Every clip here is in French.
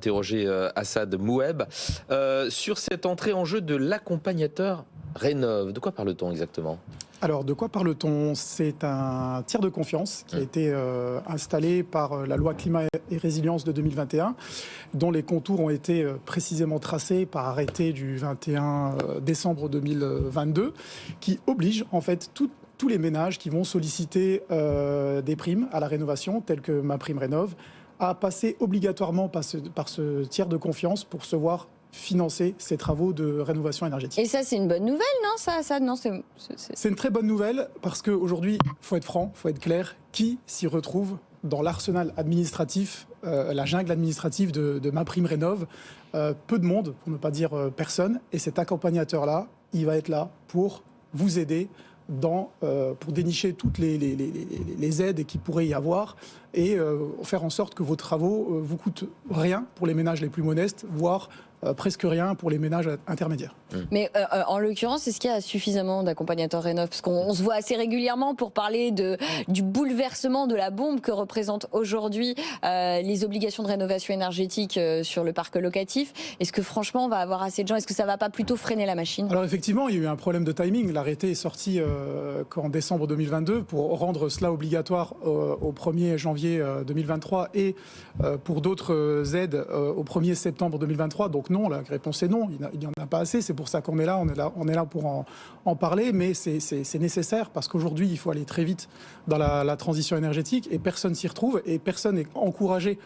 Interroger Assad Moueb sur cette entrée en jeu de l'accompagnateur Rénov'. De quoi parle-t-on exactement ? Alors, de quoi parle-t-on ? C'est un tiers de confiance qui a été installé par la loi climat et résilience de 2021, dont les contours ont été précisément tracés par arrêté du 21 décembre 2022, qui oblige en fait tous les ménages qui vont solliciter des primes à la rénovation, telles que MaPrimeRénov', à passer obligatoirement par ce tiers de confiance pour se voir financer ces travaux de rénovation énergétique. Et ça, c'est une bonne nouvelle, non ? Non, c'est une très bonne nouvelle parce qu'aujourd'hui, il faut être franc, il faut être clair. Qui s'y retrouve dans l'arsenal administratif, la jungle administrative de MaPrimeRénov'? Peu de monde, pour ne pas dire personne. Et cet accompagnateur-là, il va être là pour vous aider pour dénicher toutes les aides qu'il pourrait y avoir et faire en sorte que vos travaux vous coûtent rien pour les ménages les plus modestes, voire presque rien pour les ménages intermédiaires. Mais en l'occurrence, est-ce qu'il y a suffisamment d'accompagnateurs Rénov'? Parce qu'on se voit assez régulièrement pour parler du bouleversement de la bombe que représentent aujourd'hui les obligations de rénovation énergétique sur le parc locatif. Est-ce que franchement, on va avoir assez de gens? Est-ce que ça ne va pas plutôt freiner la machine? Alors effectivement, il y a eu un problème de timing. L'arrêté est sorti en décembre 2022 pour rendre cela obligatoire au 1er janvier 2023 et pour d'autres aides au 1er septembre 2023. Donc non, la réponse est non, il n'y en a pas assez. C'est pour ça qu'on est là, on est là pour en parler, mais c'est nécessaire parce qu'aujourd'hui, il faut aller très vite dans la transition énergétique et personne s'y retrouve et personne n'est encouragé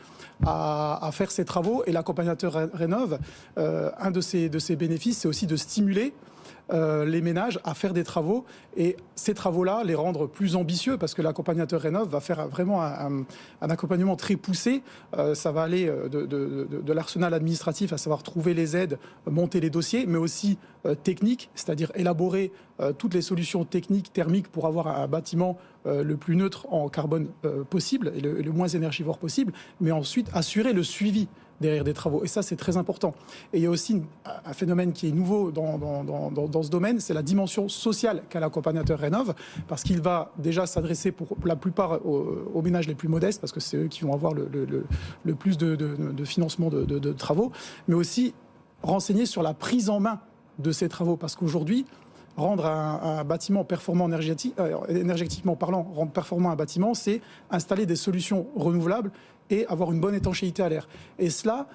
à faire ces travaux. Et l'accompagnateur Rénov', un de ses bénéfices, c'est aussi de stimuler les ménages à faire des travaux et ces travaux-là, les rendre plus ambitieux parce que l'accompagnateur Rénov' va faire vraiment un accompagnement très poussé. Ça va aller de l'arsenal administratif, à savoir trouver les aides, monter les dossiers, mais aussi technique, c'est-à-dire élaborer toutes les solutions techniques, thermiques pour avoir un bâtiment le plus neutre en carbone possible et le moins énergivore possible, mais ensuite assurer le suivi derrière des travaux. Et ça, c'est très important. Et il y a aussi un phénomène qui est nouveau dans ce domaine, c'est la dimension sociale qu'a l'accompagnateur Rénov', parce qu'il va déjà s'adresser pour la plupart aux ménages les plus modestes, parce que c'est eux qui vont avoir le plus de financement de travaux, mais aussi renseigner sur la prise en main de ces travaux, parce qu'aujourd'hui, rendre un bâtiment performant énergétiquement parlant, rendre performant un bâtiment, c'est installer des solutions renouvelables et avoir une bonne étanchéité à l'air. Et cela,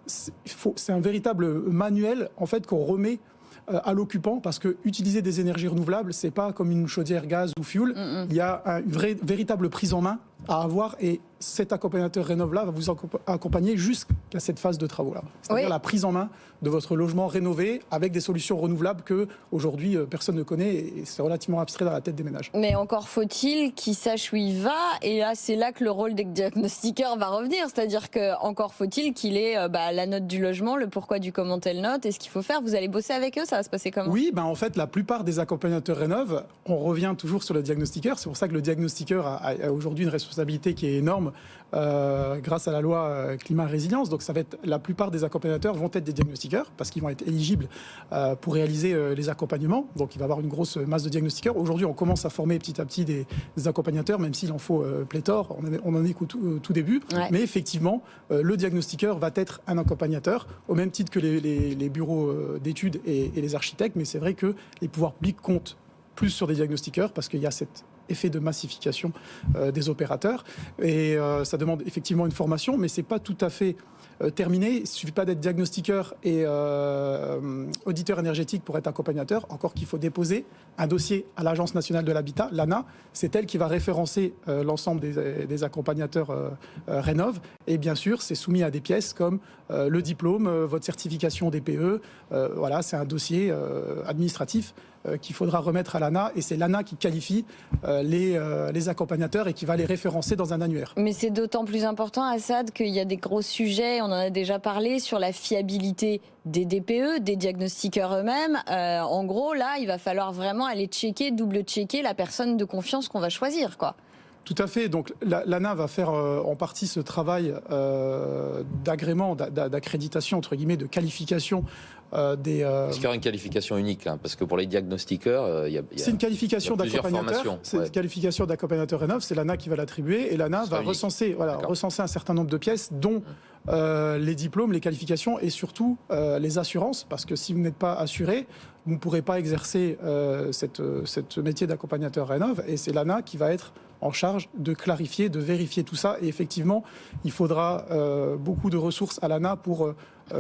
c'est un véritable manuel en fait qu'on remet à l'occupant, parce que utiliser des énergies renouvelables, c'est pas comme une chaudière gaz ou fioul. Il y a une véritable prise en main à avoir, et cet accompagnateur Rénov'-là va vous accompagner jusqu'à cette phase de travaux-là. C'est-à-dire la prise en main de votre logement rénové avec des solutions renouvelables que aujourd'hui personne ne connaît et c'est relativement abstrait dans la tête des ménages. Mais encore faut-il qu'il sache où il va, et là c'est là que le rôle des diagnostiqueurs va revenir, c'est-à-dire que encore faut-il qu'il ait la note du logement, le pourquoi du comment telle note et ce qu'il faut faire. Vous allez bosser avec eux, ça va se passer comment? Oui, en fait la plupart des accompagnateurs Rénov', on revient toujours sur le diagnostiqueur. C'est pour ça que le diagnostiqueur a aujourd'hui une responsabilité qui est énorme grâce à la loi climat et résilience. Donc ça va être, la plupart des accompagnateurs vont être des diagnostiqueurs parce qu'ils vont être éligibles pour réaliser les accompagnements. Donc il va y avoir une grosse masse de diagnostiqueurs. Aujourd'hui, on commence à former petit à petit des accompagnateurs, même s'il en faut pléthore. On en est qu'au tout début. Ouais. Mais effectivement, le diagnostiqueur va être un accompagnateur au même titre que les bureaux d'études et les architectes. Mais c'est vrai que les pouvoirs publics comptent plus sur des diagnostiqueurs parce qu'il y a cet effet de massification des opérateurs. Et ça demande effectivement une formation, mais c'est pas tout à fait terminé. Il ne suffit pas d'être diagnostiqueur et auditeur énergétique pour être accompagnateur, encore qu'il faut déposer un dossier à l'Agence nationale de l'habitat, l'ANA. C'est elle qui va référencer l'ensemble des accompagnateurs Rénov'. Et bien sûr, c'est soumis à des pièces comme le diplôme, votre certification DPE. Voilà, c'est un dossier administratif qu'il faudra remettre à l'ANA, et c'est l'ANA qui qualifie les accompagnateurs et qui va les référencer dans un annuaire. Mais c'est d'autant plus important, Assad, qu'il y a des gros sujets, on en a déjà parlé, sur la fiabilité des DPE, des diagnostiqueurs eux-mêmes. En gros, là, il va falloir vraiment aller double-checker la personne de confiance qu'on va choisir, quoi. Tout à fait. Donc l'ANA va faire en partie ce travail d'agrément, d'accréditation, entre guillemets, de qualification des... Est-ce qu'il y aura une qualification unique hein, parce que pour les diagnostiqueurs, c'est une qualification d'accompagnateur. C'est une qualification d'accompagnateur Rénov', c'est l'ANA qui va l'attribuer, et l'ANA va recenser un certain nombre de pièces, dont les diplômes, les qualifications et surtout les assurances, parce que si vous n'êtes pas assuré, vous ne pourrez pas exercer ce métier d'accompagnateur Rénov', et c'est l'ANA qui va être en charge de clarifier, de vérifier tout ça. Et effectivement, il faudra beaucoup de ressources à l'ANA pour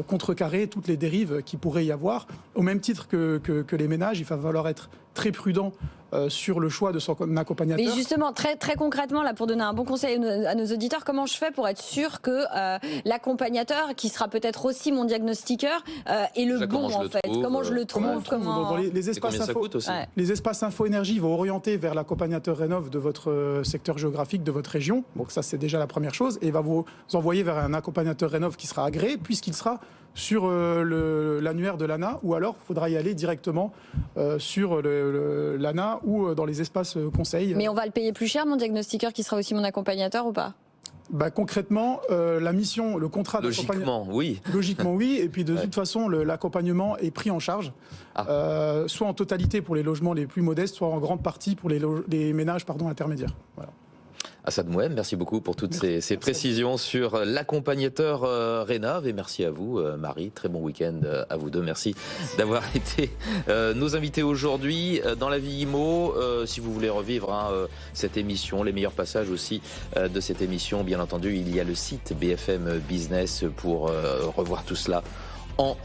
contrecarrer toutes les dérives qui pourraient y avoir. Au même titre que les ménages, il va falloir être très prudent sur le choix de son accompagnateur. Mais justement, très concrètement, là, pour donner un bon conseil à nos auditeurs, comment je fais pour être sûr que l'accompagnateur, qui sera peut-être aussi mon diagnostiqueur, est le Déjà, bon, en fait? Comment je le trouve? Dans les espaces ça coûte aussi? Les espaces info-énergie vont orienter vers l'accompagnateur Rénov' de votre secteur géographique, de votre région. Donc ça, c'est déjà la première chose. Et va vous envoyer vers un accompagnateur Rénov' qui sera agréé, puisqu'il sera sur l'annuaire de l'ANA, ou alors il faudra y aller directement sur l'ANA ou dans les espaces conseils. Mais on va le payer plus cher, mon diagnostiqueur, qui sera aussi mon accompagnateur, ou pas? Concrètement, la mission, le contrat Logiquement, oui. Logiquement, oui. Et puis de toute façon, l'accompagnement est pris en charge, soit en totalité pour les logements les plus modestes, soit en grande partie pour les ménages intermédiaires. Voilà. Assad Mouhem, merci beaucoup pour toutes ces précisions sur l'accompagnateur Rénov', et merci à vous Marie, très bon week-end à vous deux, merci d'avoir été nos invités aujourd'hui dans La Vie IMO. Si vous voulez revivre cette émission, les meilleurs passages aussi de cette émission, bien entendu il y a le site BFM Business pour revoir tout cela en